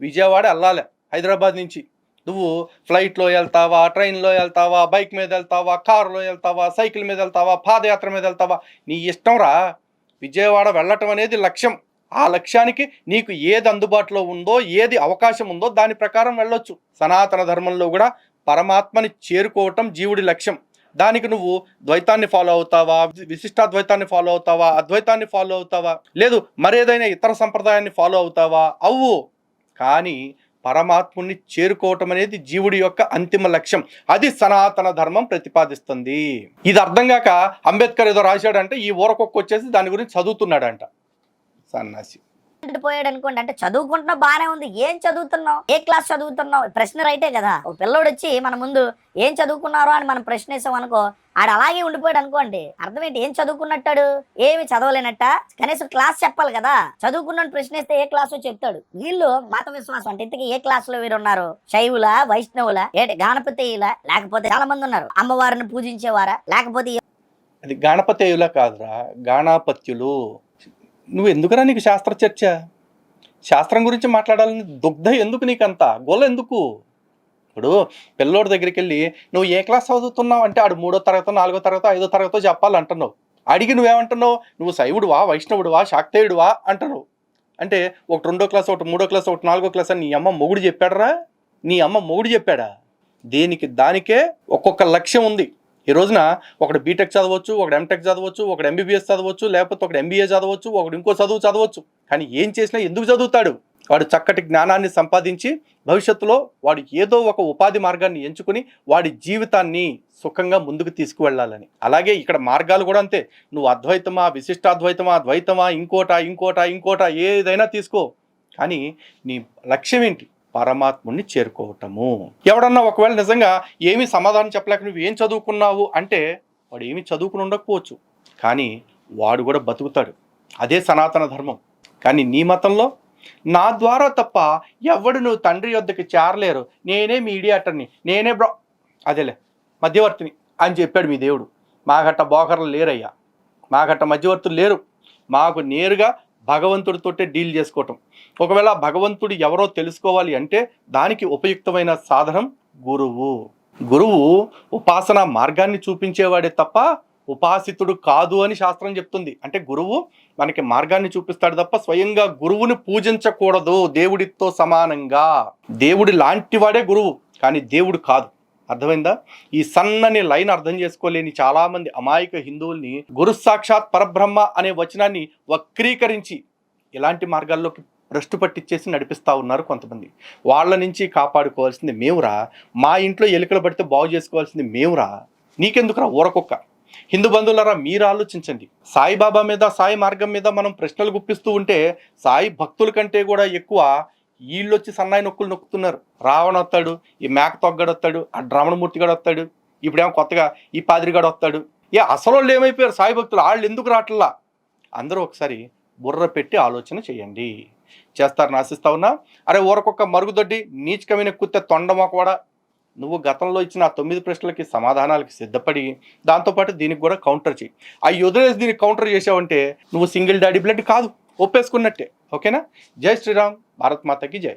విజయవాడ వెళ్ళాలి హైదరాబాద్ నుంచి, నువ్వు ఫ్లైట్లో వెళ్తావా, ట్రైన్లో వెళ్తావా, బైక్ మీద వెళ్తావా, కారులో వెళ్తావా, సైకిల్ మీద వెళ్తావా, పాదయాత్ర మీద వెళ్తావా, నీ ఇష్టం రా. విజయవాడ వెళ్ళటం అనేది లక్ష్యం. ఆ లక్ష్యానికి నీకు ఏది అందుబాటులో ఉందో, ఏది అవకాశం ఉందో దాని ప్రకారం వెళ్ళొచ్చు. సనాతన ధర్మంలో కూడా పరమాత్మని చేరుకోవటం జీవుడి లక్ష్యం. దానికి నువ్వు ద్వైతాన్ని ఫాలో అవుతావా, విశిష్టాద్వైతాన్ని ఫాలో అవుతావా, అద్వైతాన్ని ఫాలో అవుతావా, లేదు మరేదైనా ఇతర సంప్రదాయాన్ని ఫాలో అవుతావా, అవ్వు. కానీ పరమాత్ముని చేరుకోవటం అనేది జీవుడి యొక్క అంతిమ లక్ష్యం. అది సనాతన ధర్మం ప్రతిపాదిస్తుంది. ఇది అర్థం కాక అంబేద్కర్ ఏదో రాశాడంటే ఈ ఊరకొక్క వచ్చేసి దాని గురించి చదువుతున్నాడంట, సన్నాసి. పోయాడు అనుకోండి, అంటే చదువుకుంటున్నావు బానే ఉంది, ఏం చదువుతున్నావు, ఏ క్లాస్ చదువుతున్నావు, ప్రశ్న రైటే కదా. ఒక పిల్లోడు వచ్చి మన ముందు ఏం చదువుకున్నారో అని మనం ప్రశ్న వేసాం అనుకో, ఆడు అలాగే ఉండిపోయాడు అనుకోండి, అర్థం ఏంటి? ఏం చదువుకున్నట్టాడు, ఏమి చదవలేనట్ట, కనీసం క్లాస్ చెప్పాలి కదా. చదువుకున్న ప్రశ్న వేస్తే ఏ క్లాసో చెప్తాడు. వీళ్ళు మత విశ్వాసం అంటే ఇంతకీ ఏ క్లాస్ లో వీరు ఉన్నారు? శైవుల, వైష్ణవుల, గణపతియుల, లేకపోతే చాలా మంది ఉన్నారు అమ్మవారిని పూజించేవారా, లేకపోతే అది గణపతేయుల కాదురా, గాణాపత్యులు. నువ్వు ఎందుకురా నీకు శాస్త్ర చర్చ? శాస్త్రం గురించి మాట్లాడాలని దుగ్ధ ఎందుకు, నీకంతా గోల ఎందుకు? ఇప్పుడు పిల్లోడి దగ్గరికి వెళ్ళి నువ్వు ఏ క్లాస్ చదువుతున్నావు అంటే ఆడు 3వ తరగతో 4వ తరగతో 5వ తరగతో చెప్పాలంటున్నావు. అడిగి నువ్వేమంటున్నావు? నువ్వు శైవుడువా, వైష్ణవుడువా, శాక్తేయుడువా అంటున్నావు. అంటే ఒక 2వ క్లాస్, ఒకటి 3వ క్లాస్, ఒకటి 4వ క్లాస్ అని నీ అమ్మ మొగుడు చెప్పాడరా? నీ అమ్మ మొగుడు చెప్పాడా? దేనికి దానికే ఒక్కొక్క లక్ష్యం ఉంది. ఈ రోజున ఒకడు బీటెక్ చదవచ్చు, ఒకడు ఎంటెక్ చదవచ్చు, ఒకడు ఎంబీబీఎస్ చదవచ్చు, లేకపోతే ఒకడు ఎంబీఏ చదవచ్చు, ఒకడు ఇంకో చదువు చదవచ్చు. కానీ ఏం చేసినా ఎందుకు చదువుతాడు? వాడు చక్కటి జ్ఞానాన్ని సంపాదించి భవిష్యత్తులో వాడు ఏదో ఒక ఉపాధి మార్గాన్ని ఎంచుకుని వాడి జీవితాన్ని సుఖంగా ముందుకు తీసుకువెళ్ళాలని. అలాగే ఇక్కడ మార్గాలు కూడా అంతే. నువ్వు అద్వైతమా, విశిష్టాద్వైతమా, ద్వైతమా, ఇంకోట ఏదైనా తీసుకో. కానీ నీ లక్ష్యం ఏంటి? పరమాత్ముడిని చేరుకోవటము. ఎవడన్నా ఒకవేళ నిజంగా ఏమీ సమాధానం చెప్పలేక నువ్వు ఏం చదువుకున్నావు అంటే వాడు ఏమీ చదువుకుని ఉండకపోవచ్చు, కానీ వాడు కూడా బతుకుతాడు. అదే సనాతన ధర్మం. కానీ నీ మతంలో నా ద్వారా తప్ప ఎవడు నువ్వు తండ్రి యొద్దకి చేరలేరు, నేనే మీడియేటర్ని, నేనే అదేలే మధ్యవర్తిని అని చెప్పాడు మీ దేవుడు. మాగట్ట బోకర్లు లేరయ్యా, మాగట్ట మధ్యవర్తులు లేరు. మాకు నేరుగా భగవంతుడితోటే డీల్ చేసుకోవటం. ఒకవేళ భగవంతుడు ఎవరో తెలుసుకోవాలి అంటే దానికి ఉపయుక్తమైన సాధనం గురువు. గురువు ఉపాసన మార్గాన్ని చూపించేవాడే తప్ప ఉపాసితుడు కాదు అని శాస్త్రం చెప్తుంది. అంటే గురువు మనకి మార్గాన్ని చూపిస్తాడు తప్ప స్వయంగా గురువుని పూజించకూడదు. దేవుడితో సమానంగా దేవుడి లాంటి వాడే గురువు, కానీ దేవుడు కాదు. అర్థమైందా? ఈ సన్నని లైన్ అర్థం చేసుకోలేని చాలా మంది అమాయక హిందువుల్ని గురు సాక్షాత్ పరబ్రహ్మ అనే వచనాన్ని వక్రీకరించి ఇలాంటి మార్గాల్లోకి భ్రష్టు పట్టించేసి నడిపిస్తూ ఉన్నారు కొంతమంది. వాళ్ళ నుంచి కాపాడుకోవాల్సింది మేమురా, మా ఇంట్లో ఎలుకలు పడితే బాగు చేసుకోవాల్సింది మేమురా, నీకెందుకురా ఊరకొక్క. హిందూ బంధువులారా, మీరు ఆలోచించండి. సాయిబాబా మీద, సాయి మార్గం మీద మనం ప్రశ్నలు గుప్పిస్తూ ఉంటే సాయి భక్తుల కంటే కూడా ఎక్కువ వీళ్ళొచ్చి సన్నాయి నొక్కులు నొక్కుతున్నారు. రావణ వస్తాడు, ఈ మేక తొగ్గడు వస్తాడు, ఆ రమణమూర్తి గడు వస్తాడు, ఇప్పుడేమో కొత్తగా ఈ పాదిరిగాడు వస్తాడు. అసలు వాళ్ళు ఏమైపోయారు సాయి భక్తులు, వాళ్ళు ఎందుకు రావట్లా? అందరూ ఒకసారి బుర్ర పెట్టి ఆలోచన చేయండి. చేస్తారని ఆశిస్తా ఉన్నా. అరే ఊరకొక్క మరుగుదొడ్డి నీచకమైన కుత్తే తొండమా కూడా, నువ్వు గతంలో ఇచ్చిన 9 ప్రశ్నలకి సమాధానాలకి సిద్ధపడి దాంతోపాటు దీనికి కూడా కౌంటర్ చేయి. అవి వదిలేసి దీనికి కౌంటర్ చేసావంటే నువ్వు సింగిల్ డాడీ బ్లడ్ కాదు, ఒప్పేసుకున్నట్టే. ఓకేనా? జై శ్రీరామ్, భారత్ మాతకి జై.